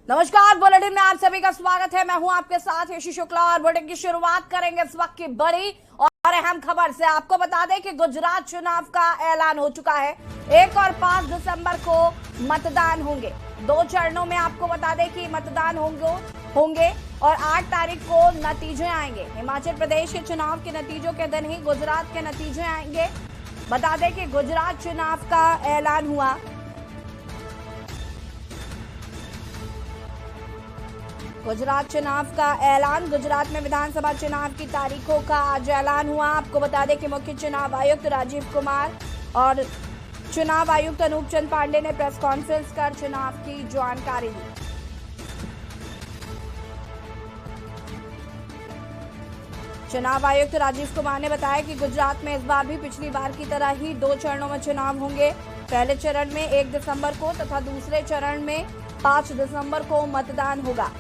नमस्कार। बुलेटिन में आप सभी का स्वागत है। मैं हूं आपके साथ यशी शुक्ला और बुलेटिन की शुरुआत करेंगे इस वक्त की बड़ी और अहम खबर से। आपको बता दें कि गुजरात चुनाव का ऐलान हो चुका है। 1 और 5 दिसंबर को मतदान होंगे। 2 चरणों में आपको बता दें कि मतदान होंगे और 8 तारीख को नतीजे आएंगे। हिमाचल प्रदेश के चुनाव के नतीजों के दिन ही गुजरात के नतीजे आएंगे। बता दें कि गुजरात चुनाव का ऐलान हुआ। गुजरात चुनाव का ऐलान। गुजरात में विधानसभा चुनाव की तारीखों का आज ऐलान हुआ। आपको बता दें कि मुख्य चुनाव आयुक्त राजीव कुमार और चुनाव आयुक्त अनूप चंद पांडे ने प्रेस कॉन्फ्रेंस कर चुनाव की जानकारी दी। चुनाव आयुक्त राजीव कुमार ने बताया कि गुजरात में इस बार भी पिछली बार की तरह ही 2 चरणों में चुनाव होंगे। पहले चरण में 1 दिसंबर को तथा दूसरे चरण में 5 दिसंबर को मतदान होगा।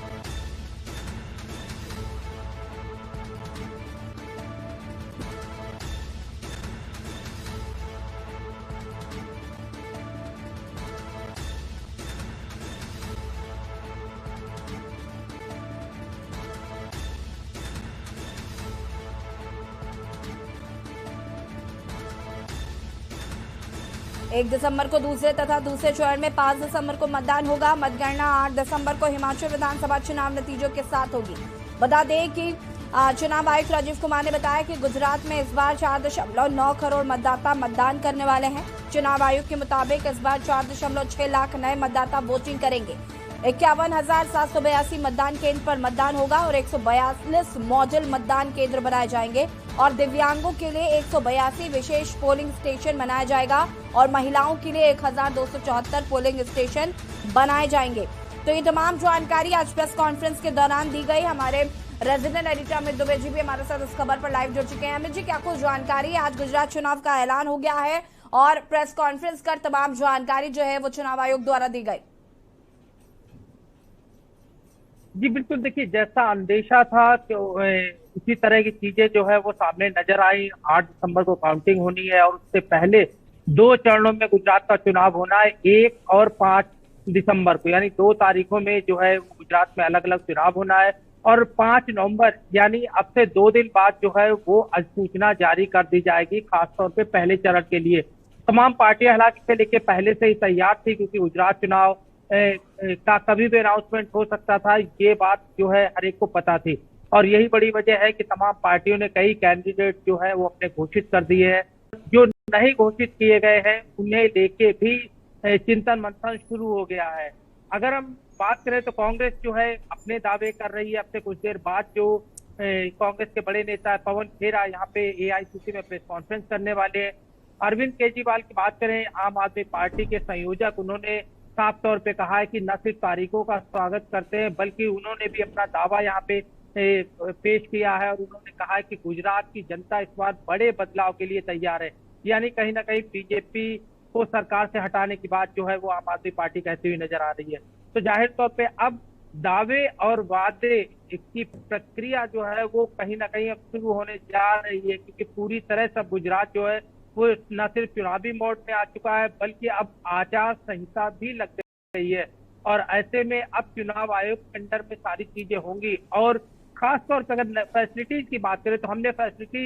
1 दिसंबर को दूसरे तथा दूसरे चरण में 5 दिसंबर को मतदान होगा। मतगणना 8 दिसंबर को हिमाचल विधानसभा चुनाव नतीजों के साथ होगी। बता दें कि चुनाव आयुक्त राजीव कुमार ने बताया कि गुजरात में इस बार 4.9 करोड़ मतदाता मतदान करने वाले हैं। चुनाव आयोग के मुताबिक इस बार 4.6 लाख नए मतदाता वोटिंग करेंगे। 51,782 मतदान केंद्र पर मतदान होगा और 142 मॉडल मतदान केंद्र बनाए जाएंगे और दिव्यांगों के लिए 182 विशेष पोलिंग स्टेशन बनाया जाएगा और महिलाओं के लिए 1,274 पोलिंग स्टेशन बनाए जाएंगे। तो ये तमाम जानकारी आज प्रेस कॉन्फ्रेंस के दौरान दी गई। हमारे रेजिडेंट एडिटर अमित दुबे जी भी हमारे साथ इस खबर पर लाइव जुड़ चुके हैं। अमित जी, क्या कुछ जानकारी है? आज गुजरात चुनाव का ऐलान हो गया है और प्रेस कॉन्फ्रेंस कर तमाम जानकारी जो है वो चुनाव आयोग द्वारा दी गई। जी बिल्कुल। देखिए, जैसा अंदेशा था तो उसी तरह की चीजें जो है वो सामने नजर आई। 8 दिसंबर को काउंटिंग होनी है और उससे पहले 2 चरणों में गुजरात का चुनाव होना है, 1 और 5 दिसंबर को, यानी 2 तारीखों में जो है वो गुजरात में अलग अलग चुनाव होना है। और 5 नवंबर यानी अब से 2 दिन बाद जो है वो अधिसूचना जारी कर दी जाएगी, खासतौर पे पहले चरण के लिए। तमाम पार्टियां हालांकि इसे लेके पहले से ही तैयार थी, क्योंकि गुजरात चुनाव का कभी भी अनाउंसमेंट हो सकता था, ये बात जो है हर एक को पता थी। और यही बड़ी वजह है कि तमाम पार्टियों ने कई कैंडिडेट जो है वो अपने घोषित कर दिए हैं। जो नहीं घोषित किए गए हैं उन्हें लेके भी चिंतन मंथन शुरू हो गया है। अगर हम बात करें तो कांग्रेस जो है अपने दावे कर रही है। अब से कुछ देर बाद जो कांग्रेस के बड़े नेता पवन खेरा यहाँ पे एआईसीसी में प्रेस कॉन्फ्रेंस करने वाले हैं। अरविंद केजरीवाल की बात करें, आम आदमी पार्टी के संयोजक, उन्होंने साफ तौर पे कहा है कि न सिर्फ तारीखों का स्वागत करते हैं बल्कि उन्होंने भी अपना दावा यहाँ पे पेश किया है और उन्होंने कहा है कि गुजरात की जनता इस बार बड़े बदलाव के लिए तैयार है। यानी कहीं ना कहीं बीजेपी को सरकार से हटाने की बात जो है वो आम आदमी पार्टी कहती हुई नजर आ रही है। तो जाहिर तौर पे अब दावे और वादे की प्रक्रिया जो है वो कहीं ना कहीं अब शुरू होने जा रही है, क्योंकि पूरी तरह से गुजरात जो है वो न सिर्फ चुनावी मोड में आ चुका है बल्कि अब आचार संहिता भी लग गई है। और ऐसे में अब चुनाव आयोग के अंडर में सारी चीजें होंगी। और खासतौर पर अगर फैसिलिटीज की बात करें तो हमने फैसिलिटी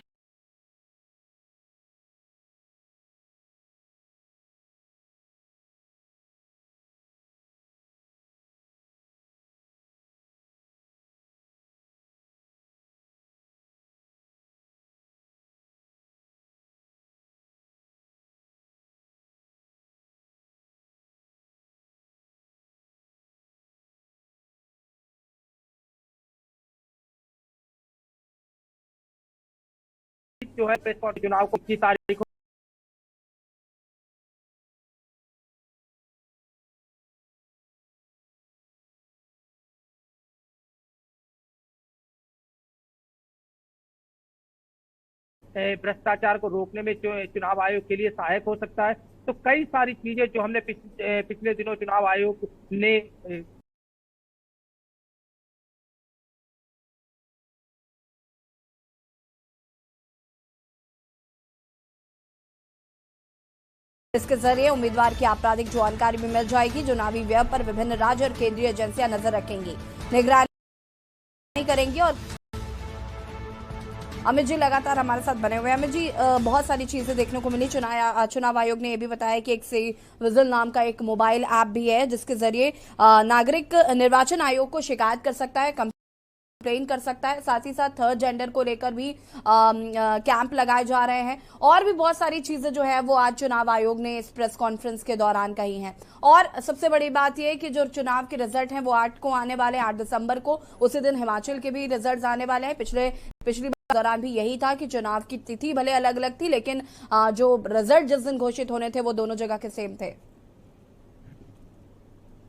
जो है प्रेस चुनाव को 21 तारीख भ्रष्टाचार को रोकने में जो चुनाव आयोग के लिए सहायक हो सकता है। तो कई सारी चीजें जो हमने पिछले दिनों चुनाव आयोग ने इसके जरिए उम्मीदवार की आपराधिक जानकारी भी मिल जाएगी। चुनावी व्यय पर विभिन्न राज्य और केंद्रीय एजेंसियां नजर रखेंगी, निगरानी करेंगी। और अमित जी लगातार हमारे साथ बने हुए हैं। अमित जी, बहुत सारी चीजें देखने को मिली। चुनाव आयोग ने यह भी बताया कि एक सी विजिल नाम का एक मोबाइल ऐप भी है, जिसके जरिए नागरिक निर्वाचन आयोग को शिकायत कर सकता है, कंप्लेन कर सकता है। साथ ही साथ थर्ड जेंडर को लेकर भी कैंप लगाए जा रहे हैं और भी बहुत सारी चीजें जो है वो आज चुनाव आयोग ने इस प्रेस कॉन्फ्रेंस के दौरान कही हैं। और सबसे बड़ी बात यह है कि जो चुनाव के रिजल्ट हैं वो 8 को आने वाले, 8 दिसंबर को। उसी दिन हिमाचल के भी रिजल्ट आने वाले हैं। पिछली दौरान भी यही था कि चुनाव की तिथि भले अलग अलग थी, लेकिन जो रिजल्ट जिस दिन घोषित होने थे वो दोनों जगह के सेम थे।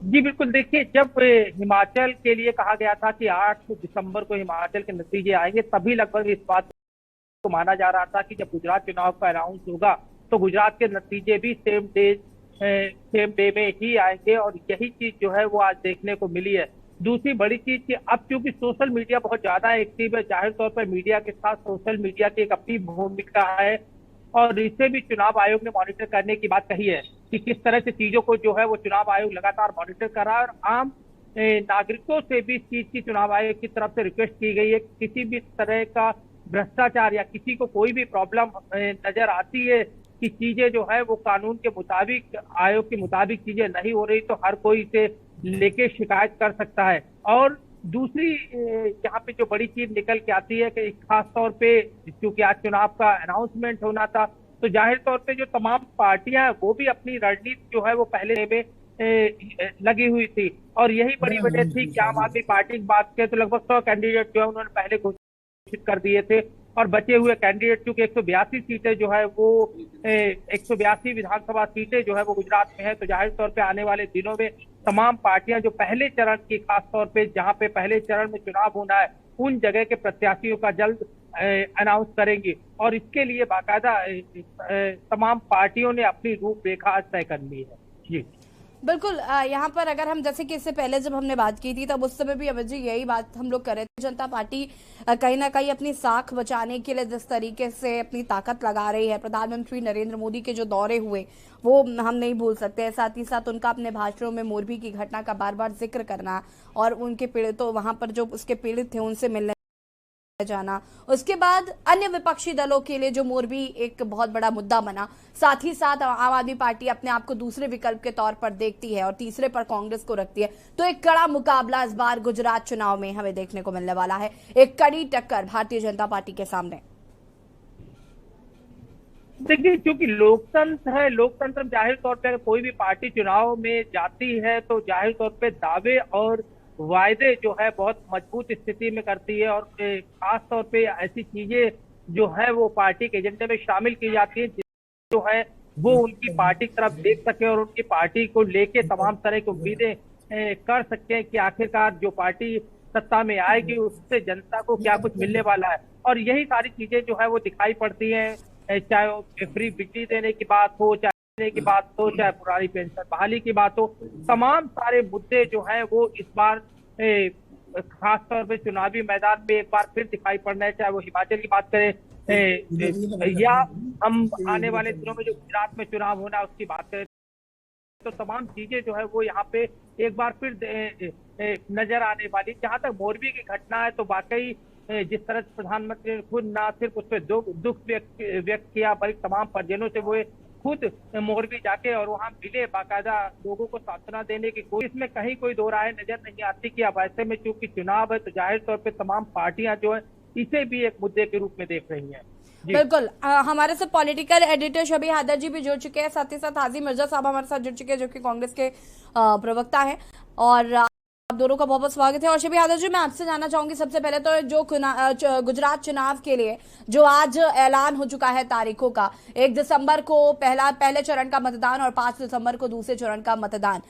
जी बिल्कुल, देखिए, जब हिमाचल के लिए कहा गया था कि 8 दिसंबर को हिमाचल के नतीजे आएंगे, तभी लगभग इस बात को माना जा रहा था कि जब गुजरात चुनाव का अनाउंस होगा तो गुजरात के नतीजे भी सेम डे में ही आएंगे। और यही चीज जो है वो आज देखने को मिली है। दूसरी बड़ी चीज कि अब क्योंकि सोशल मीडिया बहुत ज्यादा एक्टिव है, जाहिर तौर पर मीडिया के साथ सोशल मीडिया की एक अपनी भूमिका है और इसे भी चुनाव आयोग ने मॉनिटर करने की बात कही है कि किस तरह से चीजों को जो है वो चुनाव आयोग लगातार मॉनिटर कर रहा है। और आम नागरिकों से भी इस चीज की चुनाव आयोग की तरफ से रिक्वेस्ट की गई है कि किसी भी तरह का भ्रष्टाचार या किसी को कोई भी प्रॉब्लम नजर आती है कि चीजें जो है वो कानून के मुताबिक, आयोग के मुताबिक चीजें नहीं हो रही, तो हर कोई इसे लेके शिकायत कर सकता है। और दूसरी यहाँ पे जो बड़ी चीज निकल के आती है कि खास तौर पे क्योंकि आज चुनाव का अनाउंसमेंट होना था, तो जाहिर तौर पे जो तमाम पार्टियां हैं वो भी अपनी रणनीति जो है वो पहले में लगी हुई थी। और यही बड़ी वजह थी कि आम आदमी पार्टी की बात करें तो लगभग 100 कैंडिडेट जो है उन्होंने पहले घोषित कर दिए थे। और बचे हुए कैंडिडेट, चूंकि 182 सीटें जो है वो 182 विधानसभा सीटें जो है वो गुजरात में है, तो जाहिर तौर पे आने वाले दिनों में तमाम पार्टियां जो पहले चरण की, खास तौर पे जहां पे पहले चरण में चुनाव होना है, उन जगह के प्रत्याशियों का जल्द अनाउंस करेंगी। और इसके लिए बाकायदा तमाम पार्टियों ने अपनी रूपरेखा आज तय कर ली है। जी बिल्कुल। यहाँ पर अगर हम, जैसे कि इससे पहले जब हमने बात की थी तब उस समय भी अमित जी यही बात हम लोग कर रहे थे। जनता पार्टी कहीं ना कहीं अपनी साख बचाने के लिए जिस तरीके से अपनी ताकत लगा रही है, प्रधानमंत्री नरेंद्र मोदी के जो दौरे हुए वो हम नहीं भूल सकते। साथ ही साथ उनका अपने भाषणों में मोरबी की घटना का बार बार जिक्र करना और उनके पीड़ितों, वहां पर जो उसके पीड़ित थे उनसे मिलने जाना। उसके बाद अन्य विपक्षी दलों के लिए जो मोरबी एक बहुत बड़ा मुद्दा बना। साथ ही साथ आम आदमी पार्टी अपने आप को दूसरे विकल्प के तौर पर देखती है और तीसरे पर कांग्रेस को रखती है। तो एक कड़ा मुकाबला इस बार गुजरात चुनाव में हमें देखने को मिलने वाला है, एक कड़ी टक्कर भारतीय जनता पार्टी के सामने। देखिए, क्योंकि लोकतंत्र है, लोकतंत्र में जाहिर तौर पर कोई भी पार्टी चुनाव में जाती है तो जाहिर तौर पे दावे और वायदे जो है बहुत मजबूत स्थिति में करती है। और खास तौर पे ऐसी चीजें जो है वो पार्टी के एजेंडे में शामिल की जाती है जो है वो उनकी पार्टी की तरफ देख सके और उनकी पार्टी को लेके तमाम तरह की उम्मीदें कर सकते हैं कि आखिरकार जो पार्टी सत्ता में आएगी उससे जनता को क्या कुछ मिलने वाला है। और यही सारी चीजें जो है वो दिखाई पड़ती हैं, चाहे वो फ्री बिजली देने की बात हो, चाहे की बात हो, चाहे पुरानी पेंशन बहाली की बात हो। तमाम सारे मुद्दे जो है वो इस बार खास तौर पे चुनावी मैदान में एक बार फिर दिखाई पड़ना है, चाहे वो हिमाचल की बात करें या हम आने वाले दिनों में जो गुजरात में चुनाव होना है उसकी बात करें, तो तमाम चीजें जो है वो यहाँ पे एक बार फिर नजर आने वाली। जहां तक मोरबी की घटना है तो वाकई जिस तरह से प्रधानमंत्री ने खुद ना सिर्फ उस पर दुख व्यक्त किया बल्कि तमाम परिजनों से वो खुद मोरबी जाके और वहां मिले, बाकायदा लोगों को सांत्वना देने की कोशिश, में कहीं कोई दो राय नजर नहीं आती कि अब ऐसे में चूंकि चुनाव है तो जाहिर तौर पे तमाम पार्टियां जो है इसे भी एक मुद्दे के रूप में देख रही हैं। बिल्कुल। हमारे साथ पॉलिटिकल एडिटर शबी हैदर जी भी जुड़ चुके हैं, साथ ही साथ हाजी मिर्जा साहब हमारे साथ जुड़ चुके हैं जो कि कांग्रेस के प्रवक्ता हैं। और आप दोनों का बहुत बहुत स्वागत है। और शबी हैदर जी, मैं आपसे जानना चाहूंगी सबसे पहले तो जो गुजरात चुनाव के लिए जो आज ऐलान हो चुका है तारीखों का, 1 दिसंबर को पहले चरण का मतदान और 5 दिसंबर को दूसरे चरण का मतदान,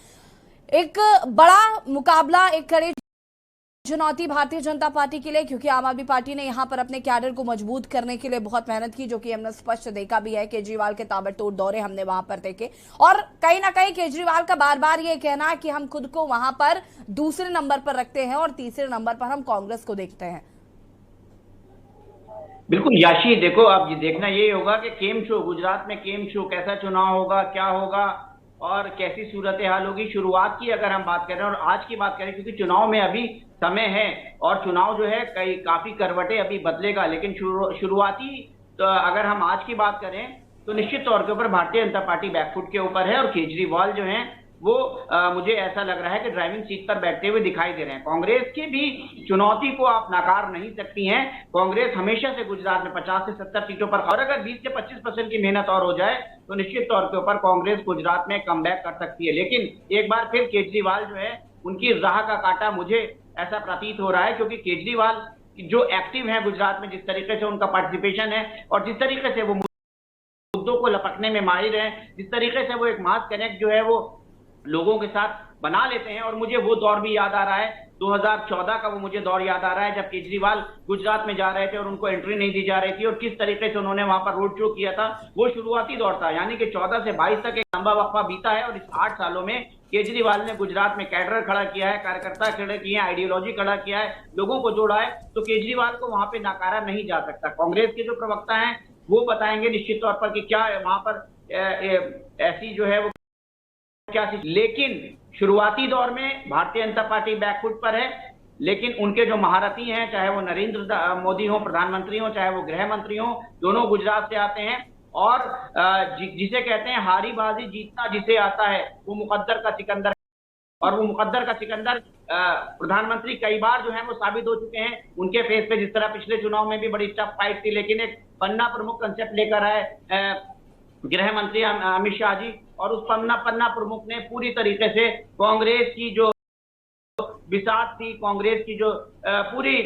एक बड़ा मुकाबला, एक कड़ी चुनौती भारतीय जनता पार्टी के लिए, क्योंकि आम आदमी पार्टी ने यहां पर अपने कैडर को मजबूत करने के लिए बहुत मेहनत की, जो कि हमने स्पष्ट देखा भी है। केजरीवाल के ताबड़तोड़ दौरे हमने वहां पर देखे और कहीं ना कहीं केजरीवाल का बार बार ये कहना है कि हम खुद को वहां पर दूसरे नंबर पर रखते हैं और तीसरे नंबर पर हम कांग्रेस को देखते हैं। बिल्कुल याशी, देखो अब ये देखना ये होगा कि केम शो, गुजरात में केम शो कैसा चुनाव होगा, क्या होगा और कैसी सूरत हाल होगी। शुरुआत की अगर हम बात करें और आज की बात करें, क्योंकि चुनाव में अभी समय है और चुनाव जो है कई काफी करवटें अभी बदलेगा, लेकिन शुरुआती तो अगर हम आज की बात करें तो निश्चित तौर के ऊपर भारतीय जनता पार्टी बैकफुट के ऊपर है और केजरीवाल जो है वो मुझे ऐसा लग रहा है कि ड्राइविंग सीट पर बैठते हुए दिखाई दे रहे हैं। कांग्रेस की भी चुनौती को आप नकार नहीं सकती हैं। कांग्रेस हमेशा से गुजरात में 50 से 70 सीटों पर, और अगर 20 से 25% की मेहनत और हो जाए तो निश्चित तौर के ऊपर कांग्रेस गुजरात में कमबैक कर सकती है। लेकिन एक बार फिर केजरीवाल जो है उनकी राह का काटा मुझे ऐसा प्रतीत हो रहा है, क्योंकि केजरीवाल जो एक्टिव है गुजरात में, जिस तरीके से उनका पार्टिसिपेशन है और जिस तरीके से वो मुद्दों को लपकने में माहिर है, जिस तरीके से वो एक मास कनेक्ट जो है वो लोगों के साथ बना लेते हैं। और मुझे वो दौर भी याद आ रहा है, 2014 का वो मुझे दौर याद आ रहा है, जब केजरीवाल गुजरात में जा रहे थे और उनको एंट्री नहीं दी जा रही थी और किस तरीके से उन्होंने वहां पर रोड शो किया था। वो शुरुआती दौर था, यानी कि 14 से 22 तक एक लंबा वक्फा बीता है और इस 8 सालों में केजरीवाल ने गुजरात में कैडर खड़ा किया है, कार्यकर्ता खड़े किए हैं, आइडियोलॉजी खड़ा किया है, लोगों को जोड़ा है। तो केजरीवाल को वहां पे नकारा नहीं जा सकता। कांग्रेस के जो प्रवक्ता हैं वो बताएंगे निश्चित तौर पर कि क्या वहां पर ऐसी जो है वो क्या, लेकिन शुरुआती दौर में भारतीय जनता पार्टी बैकफुट पर है। लेकिन उनके जो महारथी हैं, चाहे वो नरेंद्र मोदी हो प्रधानमंत्री हो, चाहे वो गृह मंत्री हो, दोनों गुजरात से आते हैं। और जिसे कहते हैं हारी बाजी जीतना जिसे आता है वो मुकद्दर का सिकंदर, और वो मुकद्दर का सिकंदर प्रधानमंत्री कई बार जो है वो साबित हो चुके हैं। उनके फेस पे जिस तरह पिछले चुनाव में भी बड़ी टफ फाइट थी, लेकिन एक पन्ना प्रमुख कंसेप्ट लेकर आए गृह मंत्री अमित शाह जी, और उस पन्ना प्रमुख ने पूरी तरीके से कांग्रेस की जो बिसात थी, कांग्रेस की जो पूरी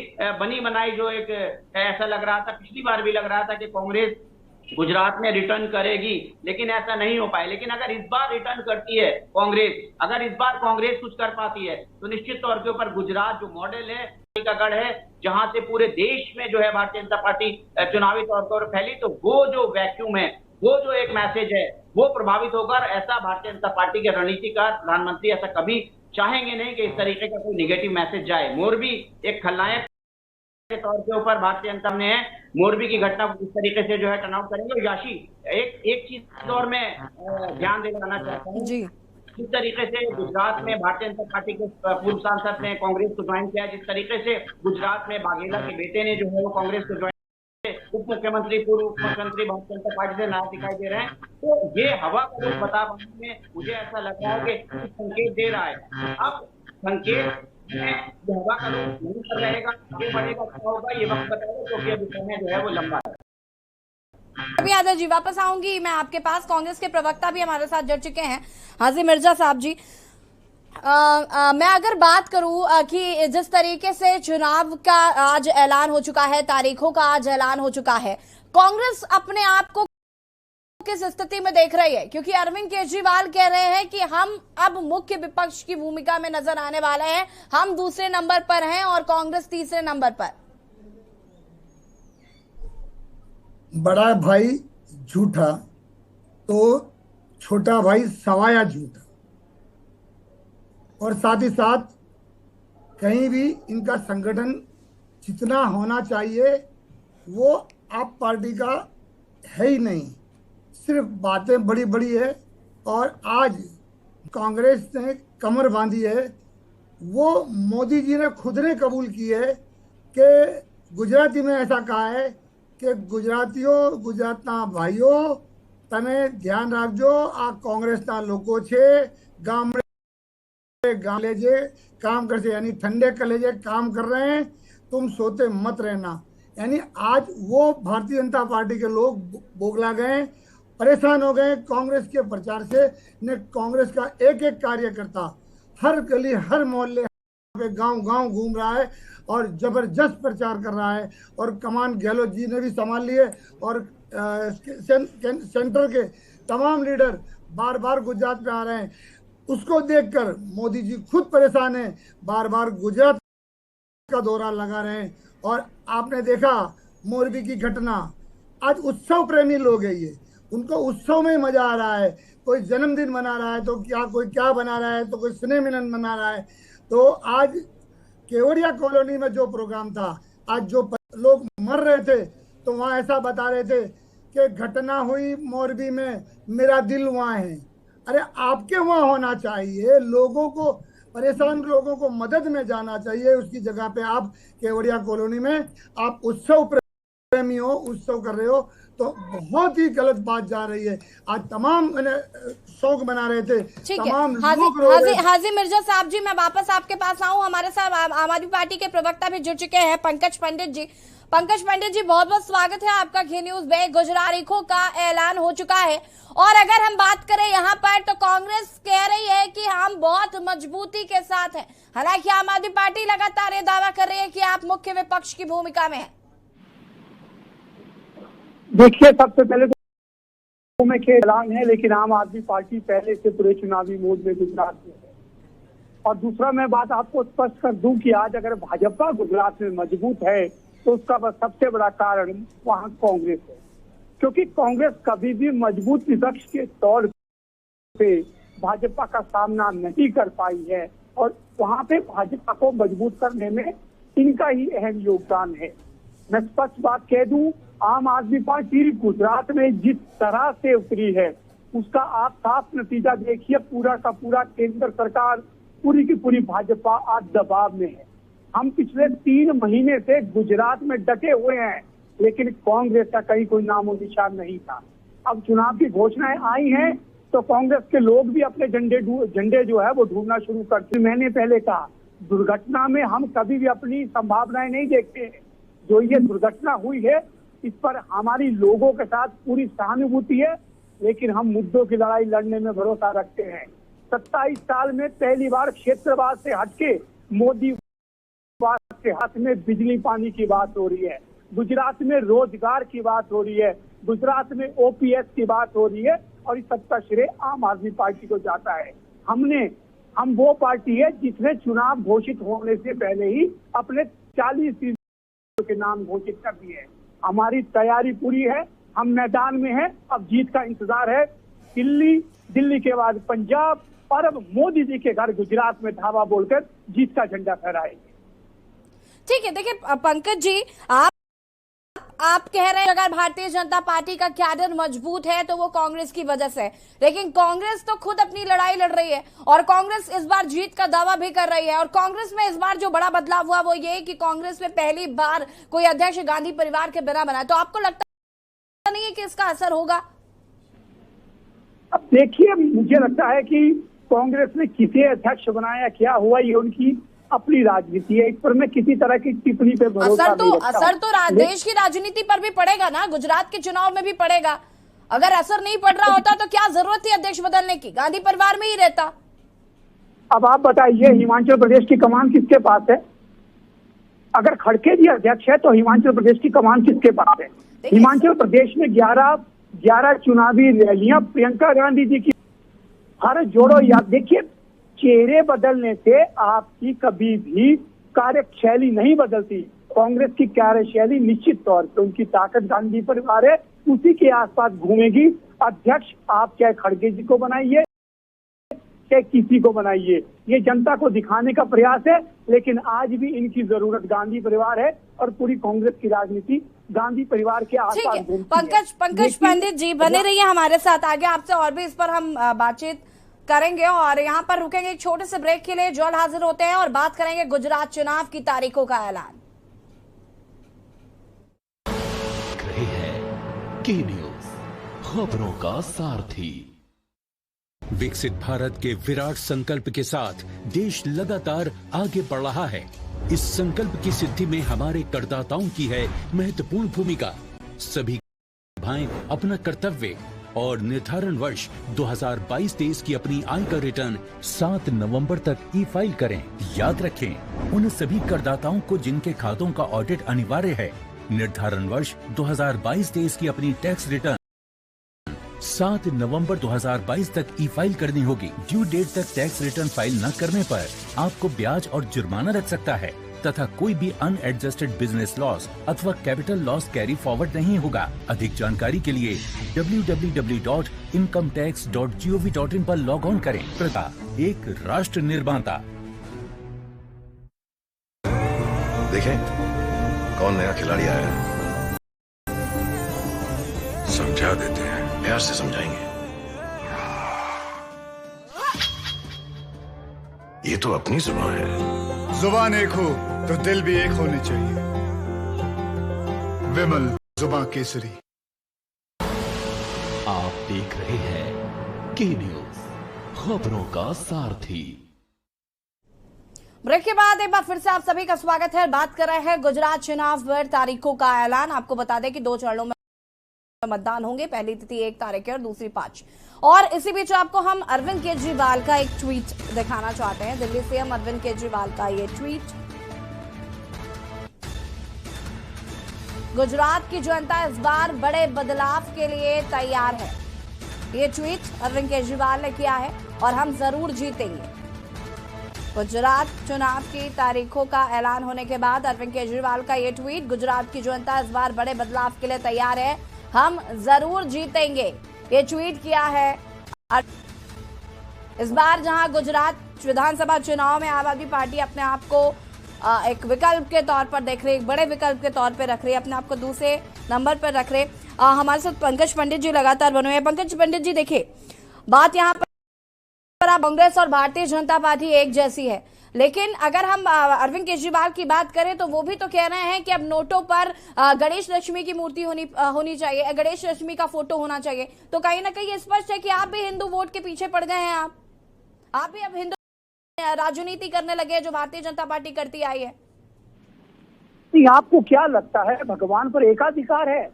बनी बनाई जो एक ऐसा लग रहा था, पिछली बार भी लग रहा था कि कांग्रेस गुजरात में रिटर्न करेगी, लेकिन ऐसा नहीं हो पाया। लेकिन अगर इस बार रिटर्न करती है कांग्रेस, अगर इस बार कांग्रेस कुछ कर पाती है तो निश्चित तौर के ऊपर गुजरात जो मॉडल है का गढ़ है, जहां से पूरे देश में जो है भारतीय जनता पार्टी चुनावी तौर पर फैली, तो वो जो वैक्यूम है, वो जो एक मैसेज है वो प्रभावित होगा। ऐसा भारतीय जनता पार्टी के रणनीतिकार प्रधानमंत्री ऐसा कभी चाहेंगे नहीं कि इस तरीके का कोई निगेटिव मैसेज जाए। मोरबी एक खलनायक के तौर के ऊपर भारतीय जनता ने है, मोरबी की घटना को इस तरीके से जो है टर्न आउट करेंगे। याशी, एक चीज और मैं ध्यान दिलाना चाहता हूँ, जिस तरीके से गुजरात में भारतीय जनता पार्टी के पूर्व सांसद ने कांग्रेस को ज्वाइन किया, जिस तरीके से गुजरात में बाघेला के बेटे ने जो है वो कांग्रेस को ज्वाइन, उप मुख्यमंत्री पूर्व मुख्यमंत्री भारतीय जनता पार्टी से नाराज दिखाई दे रहे हैं, तो ये हवा का रुख बता पाने में मुझे ऐसा लग रहा है कि संकेत दे रहा है। अब संकेत हवा का रुख नहीं कर रहेगा, आगे बढ़ेगा, क्या होगा ये वक्त बताएगा, क्योंकि अभी समय जो है वो लंबा है। अभी यादव जी वापस आऊंगी मैं आपके पास। कांग्रेस के प्रवक्ता भी हमारे साथ जुड़ चुके हैं, हाजी मिर्जा साहब जी। मैं अगर बात करूं कि जिस तरीके से चुनाव का आज ऐलान हो चुका है, तारीखों का आज ऐलान हो चुका है, कांग्रेस अपने आप को किस स्थिति में देख रही है? क्योंकि अरविंद केजरीवाल कह रहे हैं कि हम अब मुख्य विपक्ष की भूमिका में नजर आने वाले हैं, हम दूसरे नंबर पर हैं और कांग्रेस तीसरे नंबर पर। बड़ा भाई झूठा तो छोटा भाई सवाया झूठा, और साथ ही साथ कहीं भी इनका संगठन जितना होना चाहिए वो आप पार्टी का है ही नहीं, सिर्फ बातें बड़ी बड़ी है। और आज कांग्रेस ने कमर बांधी है, वो मोदी जी ने खुद ने कबूल की है कि गुजराती में ऐसा कहा है कि गुजरातीओ गुजरातना भाइयों तने ध्यान रखजो, आ कांग्रेसना लोको छे गामड़े लेजे काम करते, यानी ठंडे कलेजे काम कर रहे हैं, तुम सोते मत रहना। यानी आज वो भारतीय जनता पार्टी के लोग बोगला गए, परेशान हो गए कांग्रेस के प्रचार से। ने कांग्रेस का एक एक कार्यकर्ता हर गली हर मोहल्ले पे गांव गांव घूम रहा है और जबरदस्त प्रचार कर रहा है, और कमान गहलोत जी ने भी संभाल लिए, और सेंटर के तमाम लीडर बार बार गुजरात में आ रहे हैं। उसको देखकर मोदी जी खुद परेशान हैं, बार बार गुजरात का दौरा लगा रहे हैं। और आपने देखा मोरबी की घटना, आज उत्सव प्रेमी लोग हैं, ये उनको उत्सव में मजा आ रहा है। कोई जन्मदिन मना रहा है तो क्या, कोई क्या बना रहा है, तो कोई स्नेह मिलन मना रहा है। तो आज केवड़िया कॉलोनी में जो प्रोग्राम था, आज जो लोग मर रहे थे तो वहाँ ऐसा बता रहे थे कि घटना हुई मोरबी में, मेरा दिल वहाँ है। अरे आपके वहाँ होना चाहिए, लोगों को, परेशान लोगों को मदद में जाना चाहिए। उसकी जगह पे आप केवड़िया कॉलोनी में आप उत्सव प्रेमी हो, उत्सव कर रहे हो, तो बहुत ही गलत बात जा रही है। आज तमाम शौक बना रहे थे, तमाम लोग रो रहे थे। हाजी मिर्जा साहब जी, मैं वापस आपके पास आऊं। हमारे साथ आम आदमी पार्टी के प्रवक्ता भी जुड़ चुके हैं, पंकज पंडित जी। पंकज पंडित जी, बहुत बहुत स्वागत है आपका घी न्यूज में। गुजरात तारीखों का ऐलान हो चुका है और अगर हम बात करें यहाँ पर तो कांग्रेस कह रही है कि हम बहुत मजबूती के साथ हैं, हालांकि आम आदमी पार्टी लगातार ये दावा कर रही है कि आप मुख्य विपक्ष की भूमिका में हैं। देखिए, सबसे पहले तो में के ऐलान है, लेकिन आम आदमी पार्टी पहले से पूरे चुनावी मोड में गुजरात में है। और दूसरा मैं बात आपको स्पष्ट कर दूं कि आज अगर भाजपा गुजरात में मजबूत है तो उसका बस सबसे बड़ा कारण वहां कांग्रेस है, क्योंकि कांग्रेस कभी भी मजबूत विपक्ष के तौर पे भाजपा का सामना नहीं कर पाई है और वहां पे भाजपा को मजबूत करने में इनका ही अहम योगदान है। मैं स्पष्ट बात कह दूं, आम आदमी पार्टी गुजरात में जिस तरह से उतरी है उसका आप साफ नतीजा देखिए। पूरा का पूरा केंद्र सरकार, पूरी की पूरी भाजपा आज दबाव में है। हम पिछले 3 महीने से गुजरात में डटे हुए हैं, लेकिन कांग्रेस का कहीं कोई नामो निशान नहीं था। अब चुनाव की घोषणाएं आई हैं तो कांग्रेस के लोग भी अपने झंडे जो है वो ढूंढना शुरू करते। मैंने पहले कहा, दुर्घटना में हम कभी भी अपनी संभावनाएं नहीं देखते हैं। जो ये दुर्घटना हुई है इस पर हमारी लोगों के साथ पूरी सहानुभूति है, लेकिन हम मुद्दों की लड़ाई लड़ने में भरोसा रखते हैं। 27 साल में पहली बार क्षेत्रवाद से हटके मोदी के हाथ में बिजली पानी की बात हो रही है, गुजरात में रोजगार की बात हो रही है, गुजरात में ओपीएस की बात हो रही है और इस सबका श्रेय आम आदमी पार्टी को जाता है। हम वो पार्टी है जिसने चुनाव घोषित होने से पहले ही अपने 40 सीटों के नाम घोषित कर दिए हैं। हमारी तैयारी पूरी है, हम मैदान में हैं, अब जीत का इंतजार है। दिल्ली के बाद पंजाब और अब मोदी जी के घर गुजरात में धावा बोलकर जीत का झंडा फहराएंगे। ठीक है, देखिए पंकज जी, आप कह रहे हैं अगर भारतीय जनता पार्टी का कैडर मजबूत है तो वो कांग्रेस की वजह से, लेकिन कांग्रेस तो खुद अपनी लड़ाई लड़ रही है और कांग्रेस इस बार जीत का दावा भी कर रही है। और कांग्रेस में इस बार जो बड़ा बदलाव हुआ वो ये कि कांग्रेस में पहली बार कोई अध्यक्ष गांधी परिवार के बिना बना, तो आपको लगता नहीं है कि इसका असर होगा? अब देखिए, मुझे लगता है कि कांग्रेस ने किसे अध्यक्ष बनाया, क्या हुआ, ये उनकी अपनी राजनीति है। इस पर मैं किसी तरह की टिप्पणी पे भरोसा नहीं रखता। असर तो देश की राजनीति पर भी पड़ेगा ना, गुजरात के चुनाव में भी पड़ेगा। अगर असर नहीं पड़ रहा होता तो क्या जरूरत थी अध्यक्ष बदलने की, गांधी परिवार में ही रहता। अब आप बताइए, हिमाचल प्रदेश की कमान किसके पास है? अगर खड़गे जी अध्यक्ष है तो हिमाचल प्रदेश की कमान किसके पास है? हिमाचल प्रदेश में 11 चुनावी रैलियां प्रियंका गांधी जी की। हर जोड़ो याद, देखिए चेहरे बदलने से आपकी कभी भी कार्यशैली नहीं बदलती। कांग्रेस की कार्यशैली निश्चित तौर पर उनकी ताकत गांधी परिवार है, उसी के आसपास घूमेगी। अध्यक्ष आप चाहे खड़गे जी को बनाइए चाहे किसी को बनाइए, ये जनता को दिखाने का प्रयास है, लेकिन आज भी इनकी जरूरत गांधी परिवार है और पूरी कांग्रेस की राजनीति गांधी परिवार के आसपास घूमती है। पंकज पंडित जी बने रहिए हमारे साथ, आगे आपसे और भी इस पर हम बातचीत करेंगे और यहाँ पर रुकेंगे एक छोटे से ब्रेक के लिए। जल्द हाजिर होते हैं और बात करेंगे गुजरात चुनाव की तारीखों का ऐलान। रहे हैं की न्यूज, खबरों का सारथी। विकसित भारत के विराट संकल्प के साथ देश लगातार आगे बढ़ रहा है। इस संकल्प की सिद्धि में हमारे करदाताओं की है महत्वपूर्ण भूमिका। सभी भाई अपना कर्तव्य और निर्धारण वर्ष 2022-23 की अपनी आय का रिटर्न 7 नवंबर तक ई फाइल करें। याद रखें, उन सभी करदाताओं को जिनके खातों का ऑडिट अनिवार्य है, निर्धारण वर्ष 2022-23 की अपनी टैक्स रिटर्न 7 नवंबर 2022 तक ई फाइल करनी होगी। ड्यू डेट तक टैक्स रिटर्न फाइल न करने पर आपको ब्याज और जुर्माना लग सकता है तथा कोई भी अनएडजस्टेड बिजनेस लॉस अथवा कैपिटल लॉस कैरी फॉरवर्ड नहीं होगा। अधिक जानकारी के लिए www.incometax.gov.in पर लॉग ऑन करें। प्रथा एक राष्ट्र निर्माता। देखें कौन नया खिलाड़ी आया है। समझा देते हैं, प्यार से समझाएंगे। ये तो अपनी जुबान है। जुबान एक हो तो दिल भी एक होने चाहिए। विमल जुबान केसरी। आप देख रहे हैं के न्यूज, खबरों का सारथी। ब्रेक के बाद एक बार फिर से आप सभी का स्वागत है। बात कर रहे हैं गुजरात चुनाव पर तारीखों का ऐलान। आपको बता दें कि 2 चरणों में मतदान होंगे। पहली तिथि 1 तारीख है और दूसरी 5। और इसी बीच आपको हम अरविंद केजरीवाल का एक ट्वीट दिखाना चाहते हैं। दिल्ली से हम अरविंद केजरीवाल का ये ट्वीट। गुजरात की जनता इस बार बड़े बदलाव के लिए तैयार है। ये ट्वीट अरविंद केजरीवाल ने किया है और हम जरूर जीतेंगे। गुजरात चुनाव की तारीखों का ऐलान होने के बाद अरविंद केजरीवाल का ये ट्वीट। गुजरात की जनता इस बार बड़े बदलाव के लिए तैयार है, हम जरूर जीतेंगे। ये ट्वीट किया है। इस बार जहां गुजरात विधानसभा चुनाव में आम आदमी पार्टी अपने आप को एक विकल्प के तौर पर देख रही है, एक बड़े विकल्प के तौर पर रख रही है, अपने आप को दूसरे नंबर पर रख रहे। हमारे साथ पंकज पंडित जी लगातार बने हुए हैं। पंकज पंडित जी, देखिए बात यहाँ पर कांग्रेस और भारतीय जनता पार्टी एक जैसी है, लेकिन अगर हम अरविंद केजरीवाल की बात करें तो वो भी तो कह रहे हैं कि अब नोटों पर गणेश लक्ष्मी की मूर्ति होनी चाहिए, गणेश लक्ष्मी का फोटो होना चाहिए। तो कहीं ना कहीं स्पष्ट है कि आप भी हिंदू वोट के पीछे पड़ गए हैं। आप भी अब हिंदू राजनीति करने लगे हैं जो भारतीय जनता पार्टी करती आई है। आपको क्या लगता है भगवान पर एकाधिकार है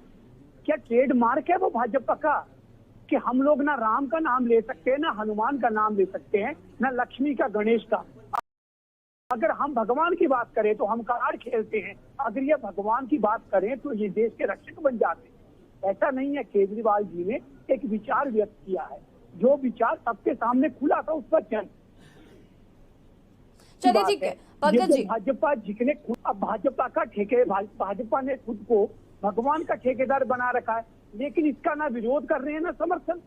क्या? ट्रेडमार्क है वो भाजपा का कि हम लोग ना राम का नाम ले सकते हैं, ना हनुमान का नाम ले सकते हैं, ना लक्ष्मी का, गणेश का। अगर हम भगवान की बात करें तो हम कार्ड खेलते हैं, अगर ये भगवान की बात करें तो ये देश के रक्षक बन जाते हैं। ऐसा नहीं है। केजरीवाल जी ने एक विचार व्यक्त किया है, जो विचार सबके सामने खुला था उस पर चल। चलिए ठीक है पंकज जी। भाजपा जिसने भाजपा का भाजपा ने खुद को भगवान का ठेकेदार बना रखा है, लेकिन इसका ना विरोध कर रहे हैं ना समर्थन।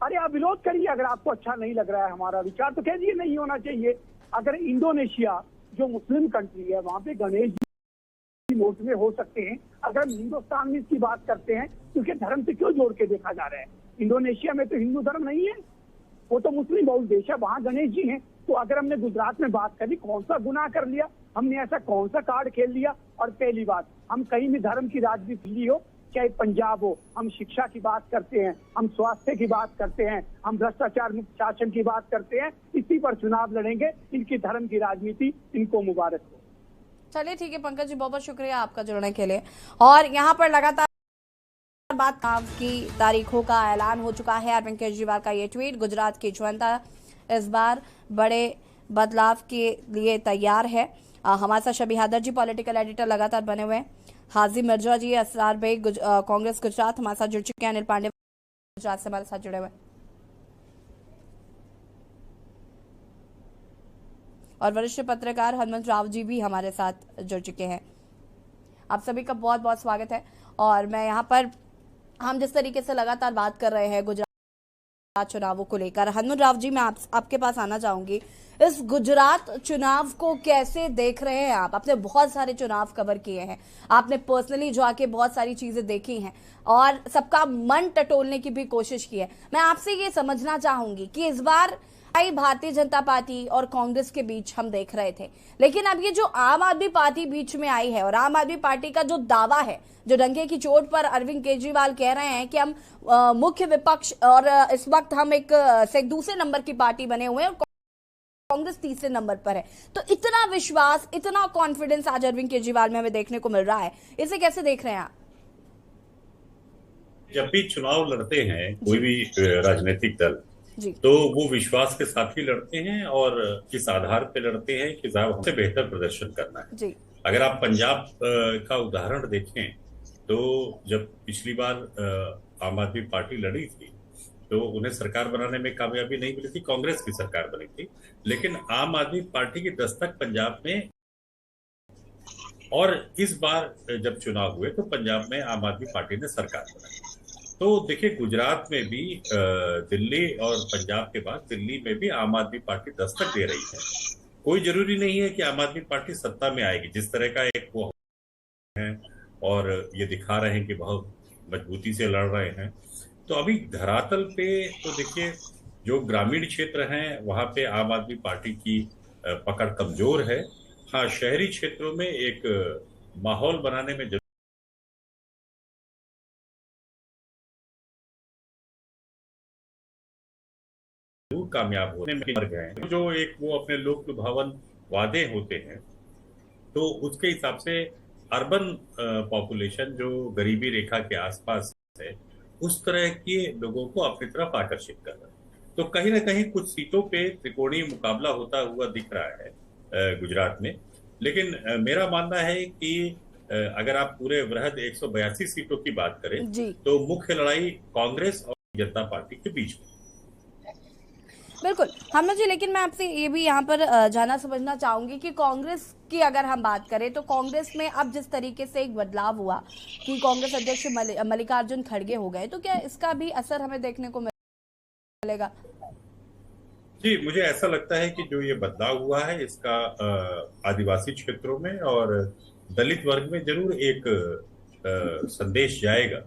अरे आप विरोध करिए, अगर आपको अच्छा नहीं लग रहा है हमारा विचार तो कह दिए नहीं होना चाहिए। अगर इंडोनेशिया जो मुस्लिम कंट्री है वहां पे गणेश जी नोट में हो सकते हैं, अगर हम हिंदुस्तान में इसकी बात करते हैं क्योंकि धर्म से क्यों जोड़ के देखा जा रहा है? इंडोनेशिया में तो हिंदू धर्म नहीं है, वो तो मुस्लिम बहुल देश है, वहां गणेश जी हैं। तो अगर हमने गुजरात में बात करी, कौन सा गुनाह कर लिया हमने? ऐसा कौन सा कार्ड खेल लिया? और पहली बात, हम कहीं भी धर्म की राजनीति ली हो, चाहे पंजाब हो, हम शिक्षा की बात करते हैं, हम स्वास्थ्य की बात करते हैं, हम भ्रष्टाचार मुक्त शासन की बात करते हैं, इसी पर चुनाव लड़ेंगे। इनकी धर्म की राजनीति, इनको मुबारक हो। चलिए ठीक है पंकज जी, बहुत बहुत शुक्रिया आपका जुड़ने के लिए। और यहाँ पर लगातार बात की तारीखों का ऐलान हो चुका है। अरविंद केजरीवाल का ये ट्वीट। गुजरात की जनता इस बार बड़े बदलाव के लिए तैयार है। हमारे साथ शबी हैदर जी पॉलिटिकल एडिटर लगातार बने हुए हैं। हाजी मिर्जा जी, असरार बेग कांग्रेस गुजरात हमारे साथ जुड़ चुके हैं। अनिल पांडे गुजरात से हमारे साथ जुड़े हुए, और वरिष्ठ पत्रकार हनुमंत राव जी भी हमारे साथ जुड़ चुके हैं। आप सभी का बहुत बहुत स्वागत है। और मैं यहाँ पर हम जिस तरीके से लगातार बात कर रहे हैं गुजरात चुनावों को लेकर, हनुमंत राव जी मैं आपके पास आना चाहूंगी। इस गुजरात चुनाव को कैसे देख रहे हैं आप? आपने बहुत सारे चुनाव कवर किए हैं, आपने पर्सनली जाके बहुत सारी चीजें देखी हैं और सबका मन टटोलने की भी कोशिश की है। मैं आपसे ये समझना चाहूंगी कि इस बार भारतीय जनता पार्टी और कांग्रेस के बीच हम देख रहे थे, लेकिन अब ये जो आम आदमी पार्टी बीच में आई है और आम आदमी पार्टी का जो दावा है, जो डंके की चोट पर अरविंद केजरीवाल कह रहे हैं कि हम मुख्य विपक्ष और इस वक्त हम एक दूसरे नंबर की पार्टी बने हुए हैं और कांग्रेस तीसरे नंबर पर है, तो इतना विश्वास, इतना कॉन्फिडेंस आज अरविंद केजरीवाल में हमें देखने को मिल रहा है। इसे कैसे देख रहे हैं आप? जब भी चुनाव लड़ते हैं कोई भी राजनीतिक दल, तो वो विश्वास के साथ ही लड़ते हैं और किस आधार पे लड़ते हैं कि साहब हमसे बेहतर प्रदर्शन करना है जी। अगर आप पंजाब का उदाहरण देखें तो जब पिछली बार आम आदमी पार्टी लड़ी थी तो उन्हें सरकार बनाने में कामयाबी नहीं मिली थी, कांग्रेस की सरकार बनी थी, लेकिन आम आदमी पार्टी की दस्तक पंजाब में, और इस बार जब चुनाव हुए तो पंजाब में आम आदमी पार्टी ने सरकार बनाई। तो देखिए गुजरात में भी दिल्ली और पंजाब के बाद दिल्ली में भी आम आदमी पार्टी दस्तक दे रही है। कोई जरूरी नहीं है कि आम आदमी पार्टी सत्ता में आएगी, जिस तरह का एक वो है और ये दिखा रहे हैं कि बहुत मजबूती से लड़ रहे हैं। तो अभी धरातल पे तो देखिए, जो ग्रामीण क्षेत्र हैं वहां पे आम आदमी पार्टी की पकड़ कमजोर है। हाँ, शहरी क्षेत्रों में एक माहौल बनाने में जरूर कामयाब होने में मर गए हैं। जो एक वो अपने लोक लुभावन वादे होते हैं, तो उसके हिसाब से अर्बन पॉपुलेशन जो गरीबी रेखा के आसपास है, उस तरह के लोगों को अपनी तरफ आकर्षित कर रहा है। तो कहीं ना कहीं कुछ सीटों पे त्रिकोणीय मुकाबला होता हुआ दिख रहा है गुजरात में। लेकिन मेरा मानना है कि अगर आप पूरे वृहद 182 सीटों की बात करें तो मुख्य लड़ाई कांग्रेस और जनता पार्टी के बीच में। बिल्कुल हमें जी, लेकिन मैं आपसे ये भी यहाँ पर जानना समझना चाहूंगी कि कांग्रेस की अगर हम बात करें तो कांग्रेस में अब जिस तरीके से एक बदलाव हुआ कि कांग्रेस अध्यक्ष मल्लिकार्जुन खड़गे हो गए, तो क्या इसका भी असर हमें देखने को मिलेगा? जी, मुझे ऐसा लगता है कि जो ये बदलाव हुआ है इसका आदिवासी क्षेत्रों में और दलित वर्ग में जरूर एक संदेश जाएगा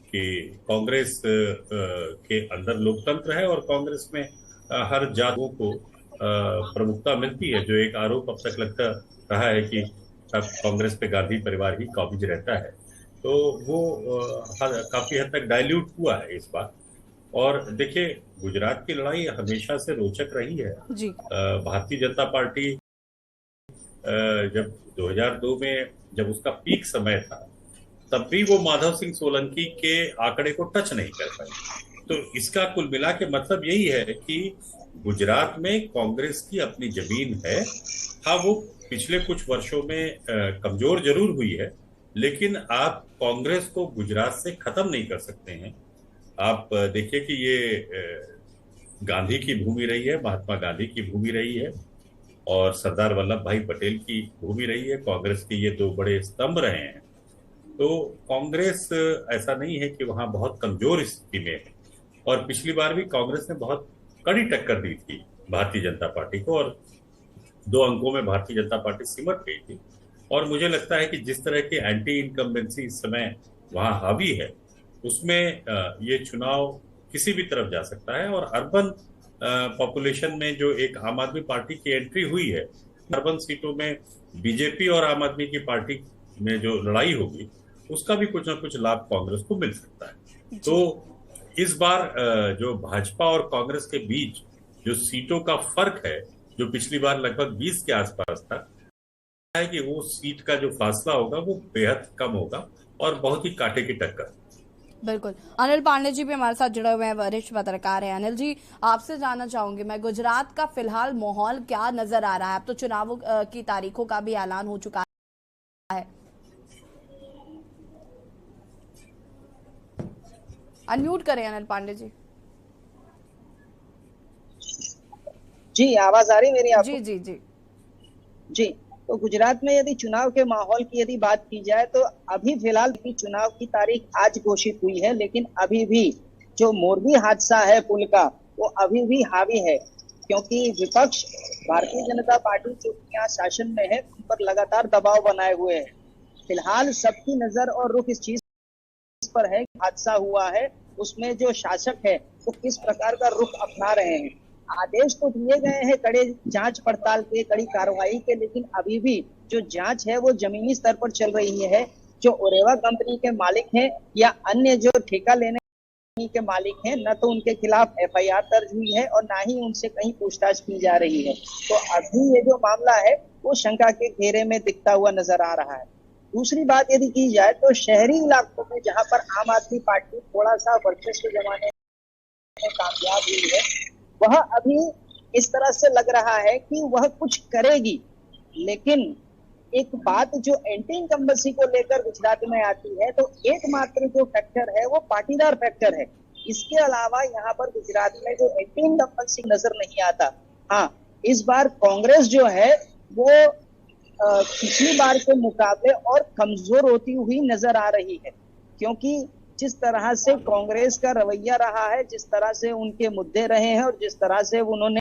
कि कांग्रेस के अंदर लोकतंत्र है और कांग्रेस में हर जातों को प्रमुखता मिलती है। जो एक आरोप अब तक लगता रहा है कि अब कांग्रेस पे गांधी परिवार ही काबिज रहता है, तो वो काफी हद तक डाइल्यूट हुआ है इस बार। और देखिए, गुजरात की लड़ाई हमेशा से रोचक रही है। भारतीय जनता पार्टी जब 2002 में जब उसका पीक समय था, तब भी वो माधव सिंह सोलंकी के आंकड़े को टच नहीं कर पाई। तो इसका कुल मिला के मतलब यही है कि गुजरात में कांग्रेस की अपनी जमीन है। हाँ, वो पिछले कुछ वर्षों में कमजोर जरूर हुई है, लेकिन आप कांग्रेस को गुजरात से खत्म नहीं कर सकते हैं। आप देखिए कि ये गांधी की भूमि रही है, महात्मा गांधी की भूमि रही है और सरदार वल्लभ भाई पटेल की भूमि रही है। कांग्रेस के ये दो बड़े स्तंभ रहे हैं। तो कांग्रेस ऐसा नहीं है कि वहां बहुत कमजोर स्थिति में है। और पिछली बार भी कांग्रेस ने बहुत कड़ी टक्कर दी थी भारतीय जनता पार्टी को और 2 अंकों में भारतीय जनता पार्टी सिमट गई थी। और मुझे लगता है कि जिस तरह की एंटी इनकम्बेंसी इस समय वहां हावी है, उसमें ये चुनाव किसी भी तरफ जा सकता है। और अर्बन पॉपुलेशन में जो एक आम आदमी पार्टी की एंट्री हुई है, अर्बन सीटों में बीजेपी और आम आदमी की पार्टी में जो लड़ाई होगी, उसका भी कुछ ना कुछ लाभ कांग्रेस को मिल सकता है। तो इस बार जो भाजपा और कांग्रेस के बीच जो सीटों का फर्क है, जो पिछली बार लगभग 20 के आसपास था, है कि वो सीट का जो फासला होगा वो बेहद कम होगा और बहुत ही कांटे की टक्कर। बिल्कुल। अनिल पांडे जी भी हमारे साथ जुड़े हुए हैं, वरिष्ठ पत्रकार हैं। अनिल जी, आपसे जानना चाहूंगी मैं, गुजरात का फिलहाल माहौल क्या नजर आ रहा है? अब तो चुनावों की तारीखों का भी ऐलान हो चुका है। अनम्यूट करें अनिल पांडे जी। जी, आवाज आ रही मेरी आपको? जी जी जी जी। तो गुजरात में यदि चुनाव के माहौल की यदि बात की जाए तो अभी फिलहाल की चुनाव की तारीख आज घोषित हुई है, लेकिन अभी भी जो मोरबी हादसा है पुल का, वो अभी भी हावी है, क्योंकि विपक्ष भारतीय जनता पार्टी जो यहाँ शासन में है उन पर लगातार दबाव बनाए हुए है। फिलहाल सबकी नजर और रुख इस चीज पर है, हादसा हुआ है उसमें जो शासक है वो किस प्रकार का रुख अपना रहे हैं। आदेश तो दिए गए हैं कड़े जांच पड़ताल के, कड़ी कार्रवाई के, लेकिन अभी भी जो जांच है वो जमीनी स्तर पर चल रही है। जो ओरेवा कंपनी के मालिक हैं या अन्य जो ठेका लेने के मालिक हैं, न तो उनके खिलाफ एफआईआर दर्ज हुई है और न ही उनसे कहीं पूछताछ की जा रही है। तो अभी ये जो मामला है वो शंका के घेरे में दिखता हुआ नजर आ रहा है। दूसरी बात यदि की जाए तो शहरी इलाकों में जहां पर आम आदमी पार्टी थोड़ा सा वर्चस्व जमाने में कामयाब हुई है, वह अभी इस तरह से लग रहा है कि वह कुछ करेगी। लेकिन एक बात जो एंटी इनकम्बेंसी को लेकर गुजरात में आती है, तो एकमात्र जो फैक्टर है वो पाटीदार फैक्टर है। इसके अलावा यहाँ पर गुजरात में जो एंटी इनकम्बेंसी नजर नहीं आता। हाँ, इस बार कांग्रेस जो है वो पिछली बार के मुकाबले और कमजोर होती हुई नजर आ रही है, क्योंकि जिस तरह से कांग्रेस का रवैया रहा है, जिस तरह से उनके मुद्दे रहे हैं और जिस तरह से उन्होंने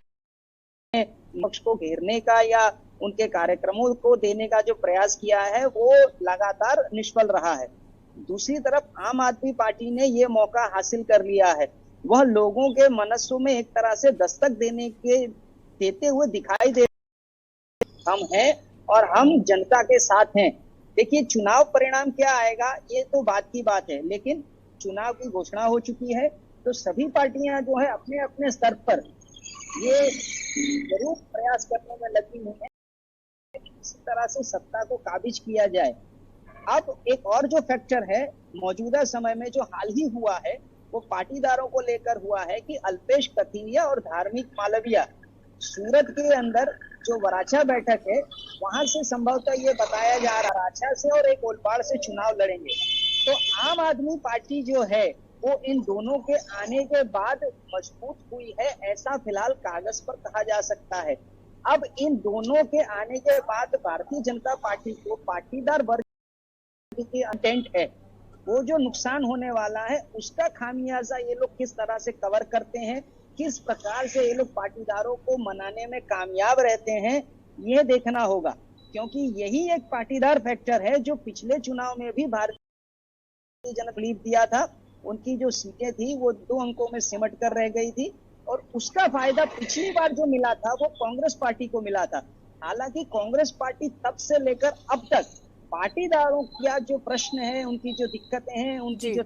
विपक्ष को घेरने का या उनके कार्यक्रमों को देने का जो प्रयास किया है वो लगातार निष्फल रहा है। दूसरी तरफ आम आदमी पार्टी ने ये मौका हासिल कर लिया है, वह लोगों के मनसों में एक तरह से दस्तक देते हुए दिखाई दे, हम हैं और हम जनता के साथ हैं। देखिए चुनाव परिणाम क्या आएगा ये तो बात की बात है, लेकिन चुनाव की घोषणा हो चुकी है, तो सभी पार्टियां जो है अपने अपने स्तर पर ये जरूर प्रयास करने में लगी हुई है कि किसी तरह से सत्ता को काबिज किया जाए। अब एक और जो फैक्टर है मौजूदा समय में जो हाल ही हुआ है वो पाटीदारों को लेकर हुआ है कि अल्पेश कथीरिया और धार्मिक मालविया सूरत के अंदर जो वराछा बैठक है वहां से संभवतः ये बताया जा रहा वराछा से और एक ओलपाड़ से चुनाव लड़ेंगे। तो आम आदमी पार्टी जो है वो इन दोनों के आने के बाद मजबूत हुई है, ऐसा फिलहाल कागज पर कहा जा सकता है। अब इन दोनों के आने के बाद भारतीय जनता पार्टी को पाटीदार वर्ग की इंटेंट है, वो जो नुकसान होने वाला है उसका खामियाजा ये लोग किस तरह से कवर करते हैं, किस प्रकार से ये लोग पाटीदारों को मनाने में कामयाब रहते हैं, ये देखना होगा। क्योंकि यही एक पाटीदार फैक्टर है जो पिछले चुनाव में भी भारतीय जनता लीड दिया था, उनकी जो सीटें थी वो 2 अंकों में सिमट कर रह गई थी और उसका फायदा पिछली बार जो मिला था वो कांग्रेस पार्टी को मिला था। हालांकि कांग्रेस पार्टी तब से लेकर अब तक पाटीदारों का जो प्रश्न है, उनकी जो दिक्कतें हैं, उनकी जो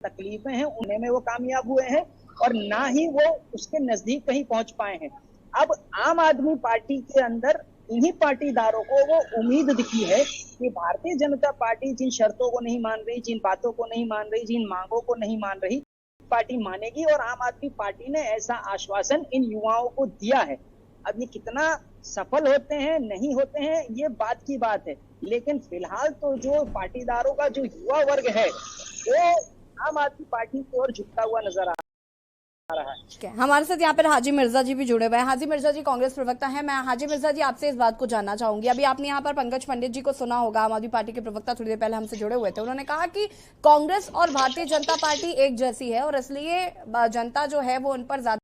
तकलीफें हैं, उन्हें में वो कामयाब हुए हैं और ना ही वो उसके नजदीक कहीं पहुंच पाए हैं। अब आम आदमी पार्टी के अंदर इन्हीं पाटीदारों को वो उम्मीद दिखी है कि भारतीय जनता पार्टी जिन शर्तों को नहीं मान रही, जिन बातों को नहीं मान रही, जिन मांगों को नहीं मान रही, पार्टी मानेगी और आम आदमी पार्टी ने ऐसा आश्वासन इन युवाओं को दिया है। अब ये कितना सफल होते हैं नहीं होते हैं ये बात की बात है, लेकिन फिलहाल तो जो पाटीदारों का जो युवा वर्ग है वो आम आदमी पार्टी की ओर झुकता हुआ नजर आ रहा है। हमारे साथ यहाँ पर हाजी मिर्जा जी भी जुड़े हुए हैं। हाजी मिर्जा जी कांग्रेस प्रवक्ता हैं। मैं हाजी मिर्जा जी आपसे इस बात को जानना चाहूंगी, अभी आपने यहाँ पर पंकज पंडित जी को सुना होगा, आम आदमी पार्टी के प्रवक्ता थोड़ी देर पहले हमसे जुड़े हुए थे। उन्होंने कहा कि कांग्रेस और भारतीय जनता पार्टी एक जैसी है और इसलिए जनता जो है वो उन पर ज्यादा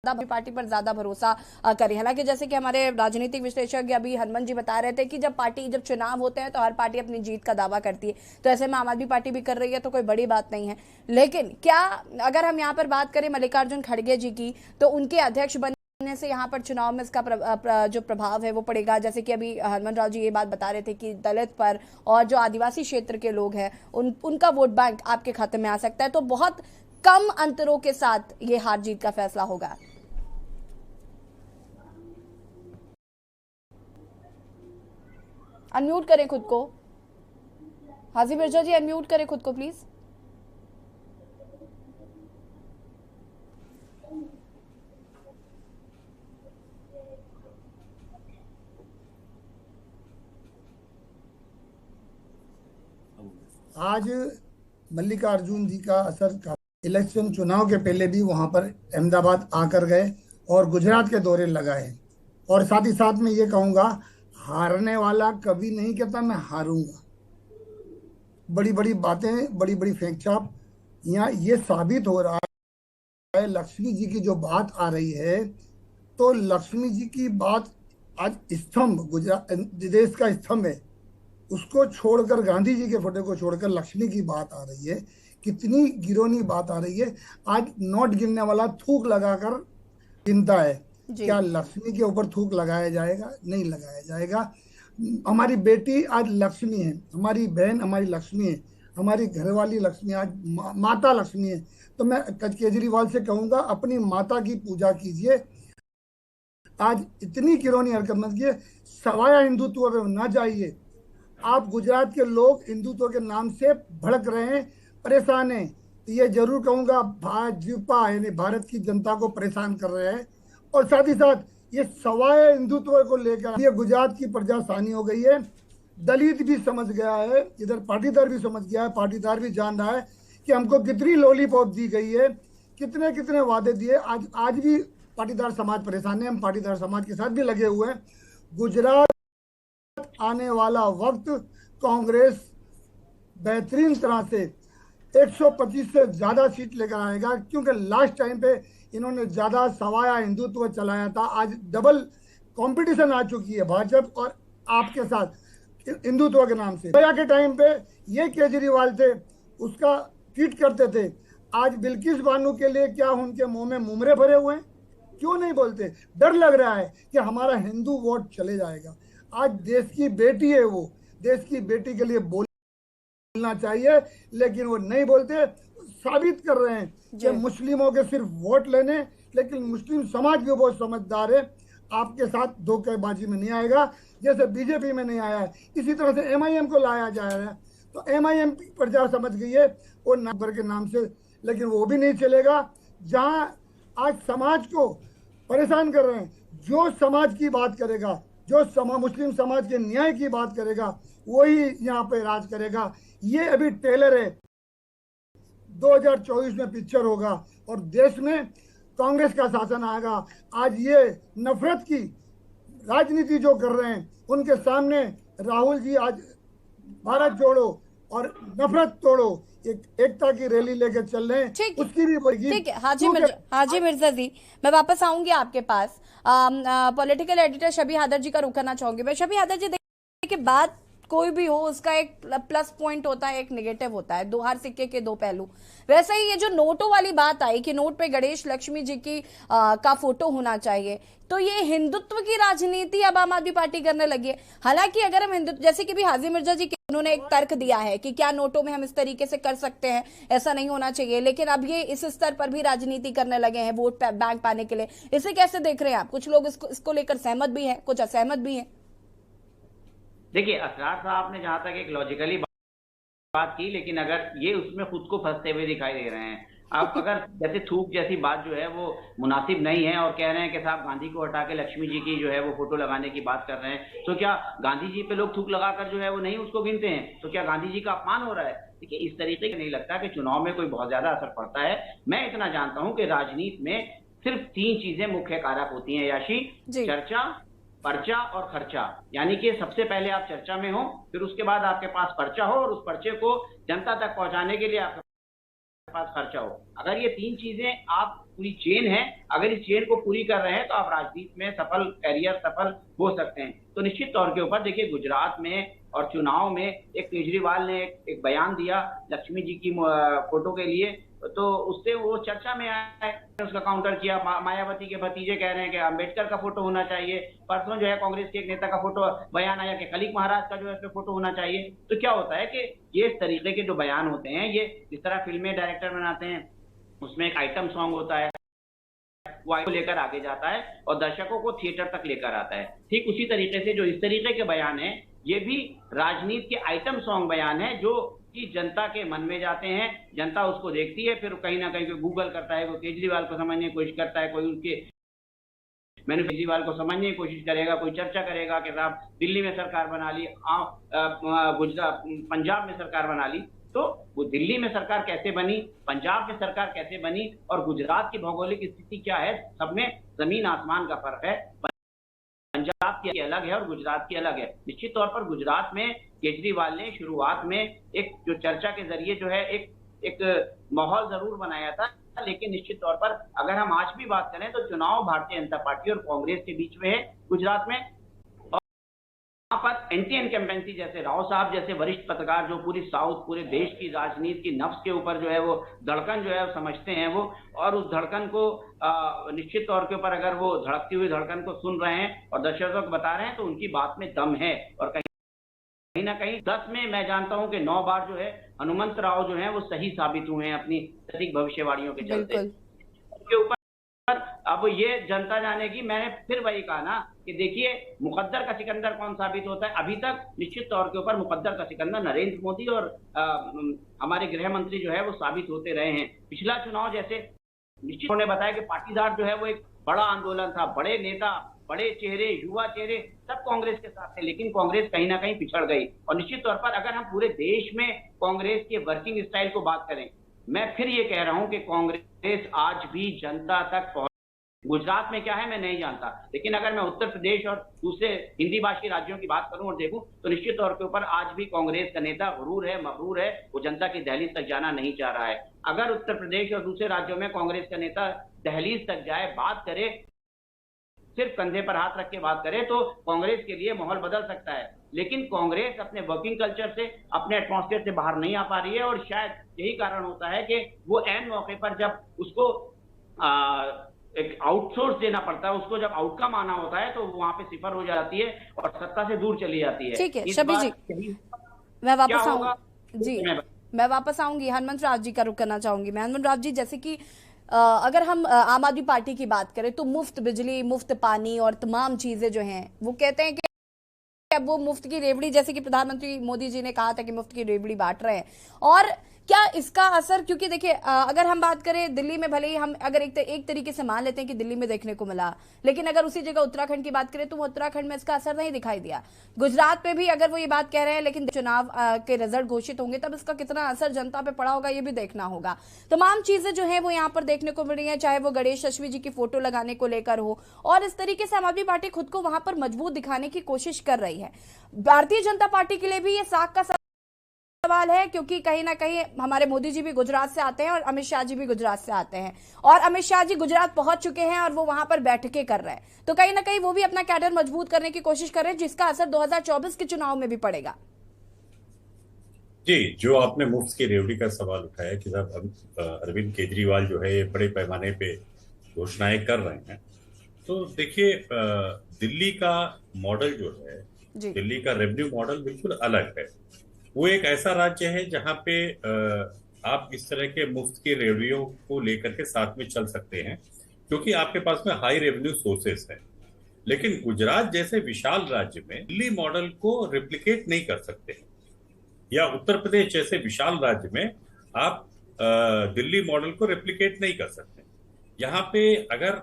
पार्टी पर ज्यादा भरोसा करे। हालांकि जैसे कि हमारे राजनीतिक विश्लेषक अभी हनुमान जी बता रहे थे कि जब चुनाव होते हैं तो हर पार्टी अपनी जीत का दावा करती है, तो ऐसे में आम आदमी पार्टी भी कर रही है तो कोई बड़ी बात नहीं है। लेकिन क्या अगर हम यहाँ पर बात करें मल्लिकार्जुन खड़गे जी की, तो उनके अध्यक्ष बनने से यहाँ पर चुनाव में इसका जो प्रभाव है वो पड़ेगा। जैसे कि अभी हनुमान राव जी ये बात बता रहे थे कि दलित पर और जो आदिवासी क्षेत्र के लोग हैं उनका वोट बैंक आपके खाते में आ सकता है, तो बहुत कम अंतरों के साथ ये हार जीत का फैसला होगा। अनम्यूट करें खुद को, हाजी मिर्जा जी अनम्यूट करें खुद को प्लीज। आज मल्लिकार्जुन जी का असर इलेक्शन चुनाव के पहले भी वहां पर अहमदाबाद आकर गए और गुजरात के दौरे लगाए, और साथ ही साथ मैं ये कहूँगा हारने वाला कभी नहीं कहता मैं हारूंगा। बड़ी बड़ी बातें, बड़ी बड़ी फेंकछाप, यहाँ ये साबित हो रहा है। लक्ष्मी जी की जो बात आ रही है तो लक्ष्मी जी की बात आज स्तंभ, गुजरात देश का स्तंभ है, उसको छोड़कर गांधी जी के फोटो को छोड़कर लक्ष्मी की बात आ रही है। कितनी गिरोनी बात आ रही है। आज नोट गिनने वाला थूक लगाकर गिनता है, क्या लक्ष्मी के ऊपर थूक लगाया जाएगा? नहीं लगाया जाएगा। हमारी बेटी आज लक्ष्मी है, हमारी बहन हमारी लक्ष्मी है, हमारी घरवाली लक्ष्मी, आज माता लक्ष्मी है। तो मैं केजरीवाल से कहूंगा अपनी माता की पूजा कीजिए। आज इतनी किरोनी हरकत मत कीजिए, सवाया हिंदुत्व पे न जाइए। आप गुजरात के लोग हिंदुत्व के नाम से भड़क रहे हैं, परेशान हैं। ये जरूर कहूंगा भाजपा यानी भारत की जनता को परेशान कर रहे हैं, और साथ ही साथ ये सवाए हिंदुत्व को लेकर ये गुजरात की प्रजा सानी हो गई है। दलित भी समझ गया है, इधर पाटीदार भी समझ गया है, पाटीदार भी जान रहा है कि हमको कितनी लॉलीपॉप दी गई है, कितने कितने वादे दिए। आज भी पाटीदार समाज परेशान है, हम पाटीदार समाज के साथ भी लगे हुए हैं। गुजरात आने वाला वक्त कांग्रेस बेहतरीन तरह से 125 से ज्यादा सीट लेकर आएगा, क्योंकि लास्ट टाइम पे इन्होंने ज्यादा सवाया हिंदुत्व चलाया था। आज डबल कंपटीशन आ चुकी है भाजपा और आपके साथ, हिंदुत्व के नाम से। दया के टाइम पे ये केजरीवाल थे, उसका ट्वीट करते थे। आज बिल्किस बानो के लिए क्या उनके मुंह में मुमरे भरे हुए हैं? क्यों नहीं बोलते? डर लग रहा है कि हमारा हिंदू वोट चले जाएगा। आज देश की बेटी है, वो देश की बेटी के लिए बोलना चाहिए, लेकिन वो नहीं बोलते। साबित कर रहे हैं कि मुस्लिमों के सिर्फ वोट लेने, लेकिन मुस्लिम समाज भी बहुत समझदार है, आपके साथ धोखेबाजी में नहीं आएगा। जैसे बीजेपी में नहीं आया है, इसी तरह से एमआईएम को लाया जा रहा है। तो एमआईएम प्रचार समझ गई है वो नंबर के नाम से, लेकिन वो भी नहीं चलेगा। जहां आज समाज को परेशान कर रहे हैं, जो समाज की बात करेगा, जो मुस्लिम समाज के न्याय की बात करेगा, वही यहाँ पे राज करेगा। ये अभी ट्रेलर है, 2024 में पिक्चर होगा और देश में कांग्रेस का शासन आएगा। आज ये नफरत की राजनीति जो कर रहे हैं, उनके सामने राहुल जी आज भारत जोड़ो और नफरत तोड़ो एकता की रैली लेकर चल रहे हैं, उसकी भी ठीक है। हाजी मिर्जा जी, मैं वापस आऊंगी आपके पास। पॉलिटिकल एडिटर शबी हादर जी का रुख करना चाहूंगी मैं। शबी हादर जी, देखिए बात कोई भी हो, उसका एक प्लस पॉइंट होता है, एक नेगेटिव होता है, हर सिक्के के दो पहलू। वैसे ही ये जो नोटों वाली बात आई कि नोट पे गणेश लक्ष्मी जी की का फोटो होना चाहिए, तो ये हिंदुत्व की राजनीति अब आम आदमी पार्टी करने लगी है। हालांकि अगर हम हिंदुत्व, जैसे कि भी हाजी मिर्जा जी उन्होंने एक तर्क दिया है कि क्या नोटों में हम इस तरीके से कर सकते हैं, ऐसा नहीं होना चाहिए, लेकिन अब ये इस स्तर पर भी राजनीति करने लगे हैं वोट बैंक पाने के लिए। इसे कैसे देख रहे हैं आप? कुछ लोग इसको लेकर सहमत भी हैं, कुछ असहमत भी हैं। देखिए, असरार साहब ने जहां तक एक लॉजिकली बात की, लेकिन अगर ये उसमें खुद को फंसते हुए दिखाई दे रहे हैं। आप अगर जैसे थूक जैसी बात जो है वो मुनासिब नहीं है और कह रहे हैं कि साहब गांधी को हटा के लक्ष्मी जी की जो है वो फोटो लगाने की बात कर रहे हैं, तो क्या गांधी जी पे लोग थूक लगाकर जो है वो नहीं उसको गिनते हैं? तो क्या गांधी जी का अपमान हो रहा है? देखिए, इस तरीके का नहीं लगता कि चुनाव में कोई बहुत ज्यादा असर पड़ता है। मैं इतना जानता हूं कि राजनीति में सिर्फ 3 चीजें मुख्य कारक होती हैं याशी: चर्चा, पर्चा और खर्चा। यानी कि सबसे पहले आप चर्चा में हो, फिर उसके बाद आपके पास पर्चा हो और उस पर्चे को जनता तक पहुंचाने के लिए आपके पास खर्चा हो। अगर ये 3 चीजें आप पूरी चेन है, अगर इस चेन को पूरी कर रहे हैं तो आप राजनीति में सफल, कैरियर सफल हो सकते हैं। तो निश्चित तौर के ऊपर देखिए, गुजरात में और चुनाव में एक केजरीवाल ने एक बयान दिया लक्ष्मी जी की फोटो के लिए, तो उससे वो चर्चा में आया, उसका काउंटर किया। मायावती के भतीजे कह रहे हैं कि अंबेडकर का फोटो होना चाहिए। परसों जो है कांग्रेस के एक नेता का फोटो बयान आया कि खलीक महाराज का जो है फोटो होना चाहिए। तो क्या होता है कि ये इस तरीके के जो बयान होते हैं, ये जिस तरह फिल्में डायरेक्टर बनाते हैं, उसमें एक आइटम सॉन्ग होता है, वो लेकर आगे जाता है और दर्शकों को थिएटर तक लेकर आता है। ठीक उसी तरीके से जो इस तरीके के बयान है, ये भी राजनीति के आइटम सॉन्ग बयान है जो कि जनता के मन में जाते हैं, जनता उसको देखती है, फिर कहीं ना कहीं कोई गूगल करता है, कोई केजरीवाल को समझने की कोशिश करता है, कोई उनके केजरीवाल को समझने की कोशिश करेगा, कोई चर्चा करेगा कि साहब दिल्ली में सरकार बना ली, गुजरात पंजाब में सरकार बना ली। तो वो दिल्ली में सरकार कैसे बनी, पंजाब में सरकार कैसे बनी और गुजरात की भौगोलिक स्थिति क्या है, सब में जमीन आसमान का फर्क है। पंजाब की अलग है और गुजरात की अलग है। निश्चित तौर पर गुजरात में केजरीवाल ने शुरुआत में एक जो चर्चा के जरिए जो है एक माहौल जरूर बनाया था, लेकिन निश्चित तौर पर अगर हम आज भी बात करें तो चुनाव भारतीय जनता पार्टी और कांग्रेस के बीच में है गुजरात में। और वहां पर एंटी इनकम्बेंसी जैसे राव साहब जैसे वरिष्ठ पत्रकार जो पूरी साउथ, पूरे देश की राजनीति की नब्ज के ऊपर जो है वो धड़कन जो है वो समझते हैं वो, और उस धड़कन को निश्चित तौर के ऊपर अगर वो धड़कती हुई धड़कन को सुन रहे हैं और दर्शकों को बता रहे हैं तो उनकी बात में दम है। और कहीं ना कहीं 10 में मैं जानता हूं कि 9 बार जो है हनुमंत राव जो है वो सही साबित हुए हैं अपनी सटीक भविष्यवाणियों के चलते। उसके ऊपर अब ये जनता जानेगी। मैंने फिर वही कहा ना कि देखिए, मुकद्दर का सिकंदर कौन साबित होता है? अभी तक निश्चित तौर के ऊपर मुकद्दर का सिकंदर नरेंद्र मोदी और हमारे गृह मंत्री जो है वो साबित होते रहे हैं। पिछला चुनाव जैसे निश्चित उन्होंने बताया कि पाटीदार जो है वो एक बड़ा आंदोलन था, बड़े नेता, बड़े चेहरे, युवा चेहरे सब कांग्रेस के साथ थे, लेकिन कांग्रेस कहीं ना कहीं पिछड़ गई। और निश्चित तौर पर अगर हम पूरे देश में कांग्रेस के वर्किंग स्टाइल को बात करें, मैं फिर ये कह रहा हूं कि कांग्रेस आज भी जनता तक पहुंच। गुजरात में क्या है मैं नहीं जानता, लेकिन अगर मैं उत्तर प्रदेश और दूसरे हिंदी भाषी राज्यों की बात करूं और देखूं तो निश्चित तौर के ऊपर आज भी कांग्रेस का नेता गुरूर है, मगरूर है, वो जनता की दहलीज तक जाना नहीं चाह रहा है। अगर उत्तर प्रदेश और दूसरे राज्यों में कांग्रेस का नेता दहलीज तक जाए, बात करे, सिर्फ कंधे पर हाथ रख के बात करे तो कांग्रेस के लिए माहौल बदल सकता है। लेकिन कांग्रेस अपने वर्किंग कल्चर से, अपने एटमॉस्फेयर से बाहर नहीं आ पा रही है, और शायद यही कारण होता है कि वो ऐन मौके पर जब उसको एक आउटसोर्स देना पड़ता है, उसको जब आउटकम आना होता है तो वहां पे सिफर हो जाती है और सत्ता से दूर चली जाती है। ठीक है शबीर जी, मैं वापस आऊंगी जी, मैं वापस आऊंगी। हनुमंत राव जी का रुख करना चाहूंगी मैं। हनुमंत राव जी, जैसे कि अगर हम आम आदमी पार्टी की बात करें तो मुफ्त बिजली, मुफ्त पानी और तमाम चीजें जो हैं, वो कहते हैं कि अब वो मुफ्त की रेवड़ी, जैसे कि प्रधानमंत्री मोदी जी ने कहा था कि मुफ्त की रेवड़ी बांट रहे हैं, और क्या इसका असर, क्योंकि देखिए अगर हम बात करें दिल्ली में, भले ही हम अगर एक तरीके से मान लेते हैं कि दिल्ली में देखने को मिला, लेकिन अगर उसी जगह उत्तराखंड की बात करें तो उत्तराखंड में इसका असर नहीं दिखाई दिया। गुजरात में भी अगर वो ये बात कह रहे हैं, लेकिन चुनाव के रिजल्ट घोषित होंगे तब इसका कितना असर जनता पे पड़ा होगा ये भी देखना होगा। तमाम चीजें जो है वो यहाँ पर देखने को मिल रही है, चाहे वो गणेश अश्वी जी की फोटो लगाने को लेकर हो, और इस तरीके से आम आदमी पार्टी खुद को वहां पर मजबूत दिखाने की कोशिश कर रही है। भारतीय जनता पार्टी के लिए भी ये साख का सवाल है, क्योंकि कहीं ना कहीं हमारे मोदी जी भी गुजरात से आते हैं और अमित शाह जी भी गुजरात से आते हैं, और अमित शाह जी गुजरात पहुंच चुके हैं और वो वहां पर बैठकें कर रहे हैं, तो कहीं ना कहीं वो भी अपना कैडर मजबूत करने की कोशिश कर रहे हैं, जिसका असर 2024 के चुनाव में भी पड़ेगा। जी, जो आपने मुफ्त की रेवड़ी का सवाल उठाया कि साहब अरविंद केजरीवाल जो है बड़े पैमाने पे घोषणाएं कर रहे हैं, तो देखिए दिल्ली का मॉडल जो है, दिल्ली का रेवेन्यू मॉडल बिल्कुल अलग है। वो एक ऐसा राज्य है जहां पे आप इस तरह के मुफ्त की रेवड़ियों को लेकर के साथ में चल सकते हैं, क्योंकि आपके पास में हाई रेवेन्यू सोर्सेस है। लेकिन गुजरात जैसे विशाल राज्य में दिल्ली मॉडल को रिप्लिकेट नहीं कर सकते, या उत्तर प्रदेश जैसे विशाल राज्य में आप दिल्ली मॉडल को रेप्लिकेट नहीं कर सकते। यहाँ पे अगर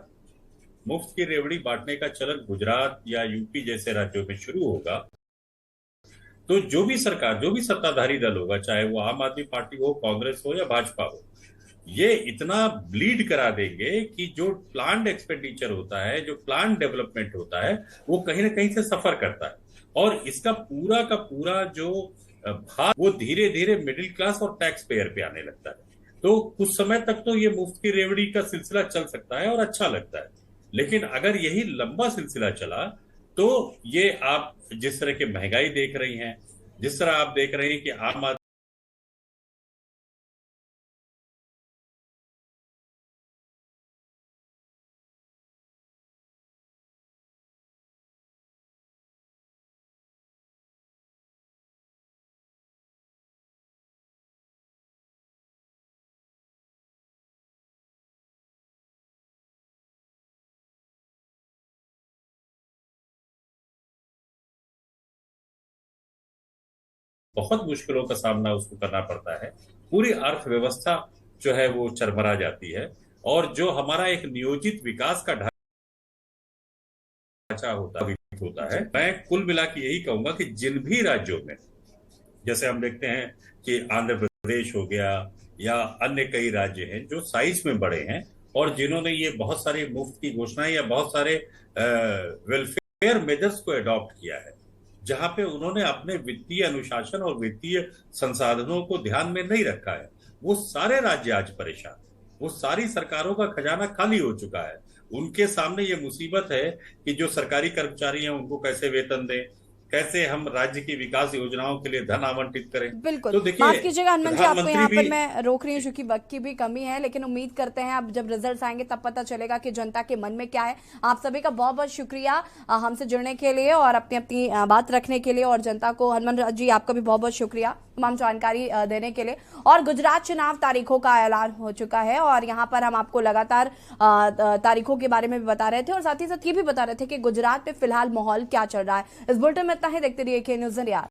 मुफ्त की रेवड़ी बांटने का चलन गुजरात या यूपी जैसे राज्यों में शुरू होगा, तो जो भी सरकार, जो भी सत्ताधारी दल होगा, चाहे वो आम आदमी पार्टी हो, कांग्रेस हो या भाजपा हो, ये इतना ब्लीड करा देंगे कि जो प्लान्ड एक्सपेंडिचर होता है, जो प्लान डेवलपमेंट होता है, वो कहीं ना कहीं से सफर करता है, और इसका पूरा का पूरा जो भार वो धीरे धीरे मिडिल क्लास और टैक्स पेयर पे आने लगता है। तो कुछ समय तक तो ये मुफ्त की रेवड़ी का सिलसिला चल सकता है और अच्छा लगता है, लेकिन अगर यही लंबा सिलसिला चला तो ये आप जिस तरह की महंगाई देख रही हैं, जिस तरह आप देख रहे हैं कि आम आदमी बहुत मुश्किलों का सामना उसको करना पड़ता है। पूरी अर्थव्यवस्था जो है वो चरमरा जाती है, और जो हमारा एक नियोजित विकास का ढांचा होता है। मैं कुल मिला के यही कहूंगा कि जिन भी राज्यों में, जैसे हम देखते हैं कि आंध्र प्रदेश हो गया या अन्य कई राज्य हैं जो साइज में बड़े हैं, और जिन्होंने ये बहुत सारी मुफ्त की घोषणाएं या बहुत सारे वेलफेयर मेजर्स को अडॉप्ट किया है, जहां पे उन्होंने अपने वित्तीय अनुशासन और वित्तीय संसाधनों को ध्यान में नहीं रखा है, वो सारे राज्य आज परेशान, वो सारी सरकारों का खजाना खाली हो चुका है। उनके सामने ये मुसीबत है कि जो सरकारी कर्मचारी हैं उनको कैसे वेतन दें, कैसे हम राज्य की विकास योजनाओं के लिए धन आवंटित करें। बिल्कुल, तो देखिए, माफ कीजिएगा हनुमान जी, आपको यहाँ पर मैं रोक रही हूँ क्योंकि वक्त की भी कमी है, लेकिन उम्मीद करते हैं अब जब रिजल्ट आएंगे तब पता चलेगा कि जनता के मन में क्या है। आप सभी का बहुत बहुत शुक्रिया हमसे जुड़ने के लिए और अपनी अपनी बात रखने के लिए, और जनता को, हनुमान जी आपका भी बहुत बहुत शुक्रिया तमाम जानकारी देने के लिए। और गुजरात चुनाव तारीखों का ऐलान हो चुका है, और यहाँ पर हम आपको लगातार तारीखों के बारे में भी बता रहे थे, और साथ ही साथ ये भी बता रहे थे कि गुजरात में फिलहाल माहौल क्या चल रहा है। इस बुलेटिन में इतना ही, देखते रहिए के न्यूज़ इंडिया।